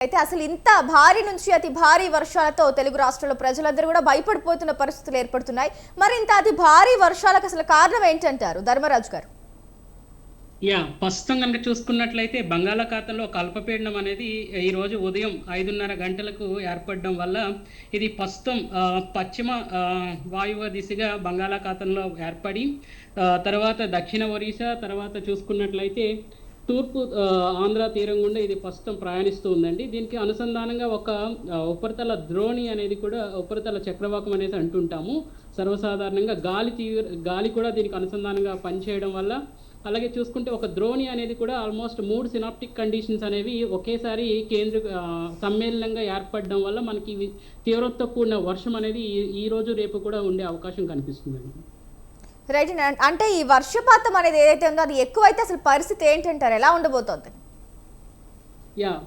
అయితే అసలు ఇంత భారీ నుంచి అతి భారీ వర్షాలతో తెలుగు రాష్ట్రాల ప్రజలందరూ కూడా భయపడిపోతున్న పరిస్థితులు ఏర్పడుతున్నాయి. మరి ఇంత అతి భారీ వర్షాలకు అసలు కారణం ఏంటంటారు ధర్మరాజు గారు? ప్రస్తుతం కనుక చూసుకున్నట్లయితే బంగాళాఖాతంలో ఒక అల్పపీడనం అనేది ఈ రోజు ఉదయం 5:30 గంటలకు ఏర్పడడం వల్ల ఇది ప్రస్తుతం పశ్చిమ వాయువ్య దిశగా బంగాళాఖాతంలో ఏర్పడి తర్వాత దక్షిణ ఒరిస్సా తర్వాత చూసుకున్నట్లయితే తూర్పు ఆంధ్ర తీరం గుండా ఇది ప్రస్తుతం ప్రయాణిస్తూ ఉందండి. దీనికి అనుసంధానంగా ఒక ఉపరితల ద్రోణి అనేది కూడా ఉపరితల చక్రవాకం అనేది అంటుంటాము. సర్వసాధారణంగా గాలి కూడా దీనికి అనుసంధానంగా పనిచేయడం వల్ల, అలాగే చూసుకుంటే ఒక ద్రోణి అనేది కూడా ఆల్మోస్ట్ 3 సినాప్టిక్ కండిషన్స్ అనేవి ఒకేసారి సమ్మేళనంగా ఏర్పడడం వల్ల మనకి తీవ్రతతో కూడిన వర్షం అనేది ఈ రోజు రేపు కూడా ఉండే అవకాశం కనిపిస్తుందండి. రైట్. అంటే ఈ వర్షపాతం అనేది ఏదైతే ఉందో అది ఎక్కువైతే అసలు పరిస్థితి ఏంటంటారు, ఎలా ఉండబోతోంది?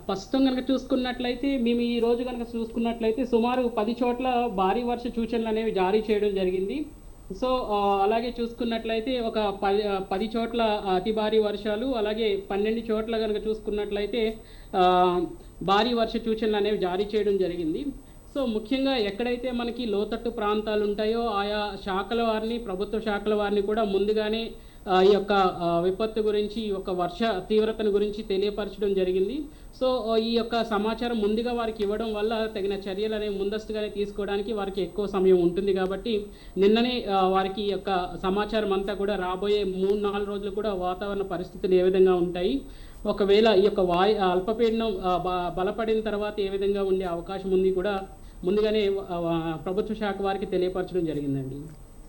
ప్రస్తుతం కనుక చూసుకున్నట్లయితే మేము ఈ రోజు కనుక చూసుకున్నట్లయితే సుమారు 10 చోట్ల భారీ వర్ష సూచనలు అనేవి జారీ చేయడం జరిగింది. సో అలాగే చూసుకున్నట్లయితే ఒక 10 చోట్ల అతి భారీ వర్షాలు, అలాగే 12 చోట్ల కనుక చూసుకున్నట్లయితే భారీ వర్ష సూచనలు అనేవి జారీ చేయడం జరిగింది. సో ముఖ్యంగా ఎక్కడైతే మనకి లోతట్టు ప్రాంతాలు ఉంటాయో ఆయా శాఖల వారిని, ప్రభుత్వ శాఖల వారిని కూడా ముందుగానే ఈ యొక్క విపత్తు గురించి, ఈ యొక్క వర్ష తీవ్రతను గురించి తెలియపరచడం జరిగింది. సో ఈ యొక్క సమాచారం ముందుగా వారికి ఇవ్వడం వల్ల తగిన చర్యలు అనేవి ముందస్తుగానే తీసుకోవడానికి వారికి ఎక్కువ సమయం ఉంటుంది. కాబట్టి నిన్ననే వారికి ఈ యొక్క సమాచారం అంతా కూడా రాబోయే 3-4 రోజులు కూడా వాతావరణ పరిస్థితులు ఏ విధంగా ఉంటాయి, ఒకవేళ ఈ యొక్క అల్పపీడనం బలపడిన తర్వాత ఏ విధంగా ఉండే అవకాశం ఉంది కూడా ముందుగానే ప్రభుత్వ శాఖ వారికి తెలియపరచడం జరిగిందండి.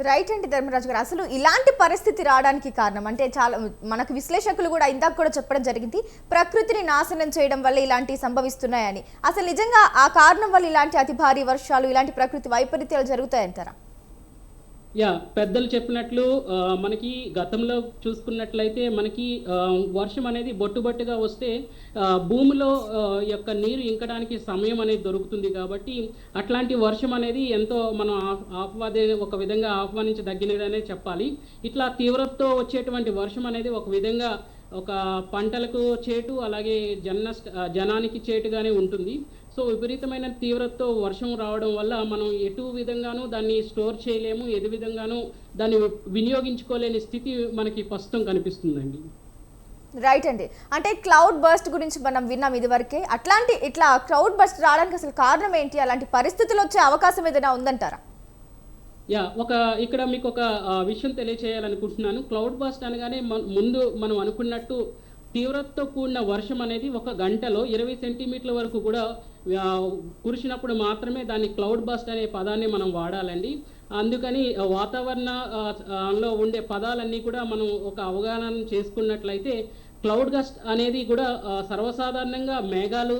రైట్ అండి ధర్మరాజు గారు, అసలు ఇలాంటి పరిస్థితి రావడానికి కారణం అంటే చాలా మనకు విశ్లేషకులు కూడా ఇందాక కూడా చెప్పడం జరిగింది, ప్రకృతిని నాశనం చేయడం వల్ల ఇలాంటివి సంభవిస్తున్నాయని. అసలు నిజంగా ఆ కారణం వల్ల ఇలాంటి అతి భారీ వర్షాలు, ఇలాంటి ప్రకృతి వైపరీత్యాలు జరుగుతాయంటారా? పెద్దలు చెప్పినట్లు మనకి గతంలో చూసుకున్నట్లయితే మనకి వర్షం అనేది బొట్టుబొట్టుగా వస్తే భూమిలో యొక్క నీరు ఇంకడానికి సమయం అనేది దొరుకుతుంది. కాబట్టి అట్లాంటి వర్షం అనేది ఎంతో మనం ఒక విధంగా ఆహ్వానించదగినదనే చెప్పాలి. ఇట్లా తీవ్రతతో వచ్చేటువంటి వర్షం అనేది ఒక విధంగా ఒక పంటలకు చేటు, అలాగే జనానికి చేటుగానే ఉంటుంది. సో విపరీతమైన తీవ్రతతో వర్షం రావడం వల్ల మనం ఎటు విధంగానూ దాన్ని స్టోర్ చేయలేము, ఎదు విధంగానూ దాన్ని వినియోగించుకోలేని స్థితి మనకి ప్రస్తుతం కనిపిస్తుందండి. రైట్ అండి. అంటే క్లౌడ్ బర్స్ట్ గురించి మనం విన్నాం ఇదివరకే. ఇట్లా క్లౌడ్ బర్స్ట్ రావడానికి అసలు కారణం ఏంటి? అలాంటి పరిస్థితులు వచ్చే అవకాశం ఏదైనా ఉందంటారా? ఇక్కడ మీకు ఒక విషయం తెలియచేయాలనుకుంటున్నాను. క్లౌడ్ బర్స్ట్ అనగానే ముందు మనం అనుకున్నట్టు తీవ్రతతో కూడిన వర్షం అనేది ఒక గంటలో 20 సెంటీమీటర్ల వరకు కూడా కురిసినప్పుడు మాత్రమే దాన్ని క్లౌడ్ బర్స్ట్ అనే పదాన్ని మనం వాడాలండి. అందుకని వాతావరణంలో ఉండే పదాలన్నీ కూడా మనం ఒక అవగాహన చేసుకున్నట్లయితే క్లౌడ్ గస్ట్ అనేది కూడా సర్వసాధారణంగా మేఘాలు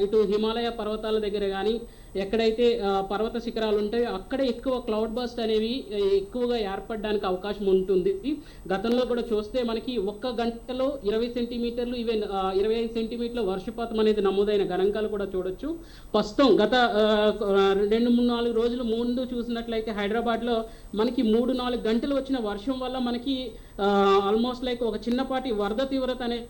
ఇటు హిమాలయ పర్వతాల దగ్గర కానీ ఎక్కడైతే పర్వత శిఖరాలు ఉంటాయో అక్కడే ఎక్కువ క్లౌడ్ బర్స్ట్ అనేవి ఎక్కువగా ఏర్పడడానికి అవకాశం ఉంటుంది. గతంలో కూడా చూస్తే మనకి ఒక్క గంటలో 20 సెంటీమీటర్లు, ఈవెన్ 25 సెంటీమీటర్ల వర్షపాతం అనేది నమోదైన గణాంకాలు కూడా చూడొచ్చు. ప్రస్తుతం గత 2-3-4 రోజుల ముందు చూసినట్లయితే హైదరాబాద్లో మనకి 3-4 గంటలు వచ్చిన వర్షం వల్ల మనకి ఆల్మోస్ట్ లైక్ ఒక చిన్నపాటి వరద తీవ్రత అనేది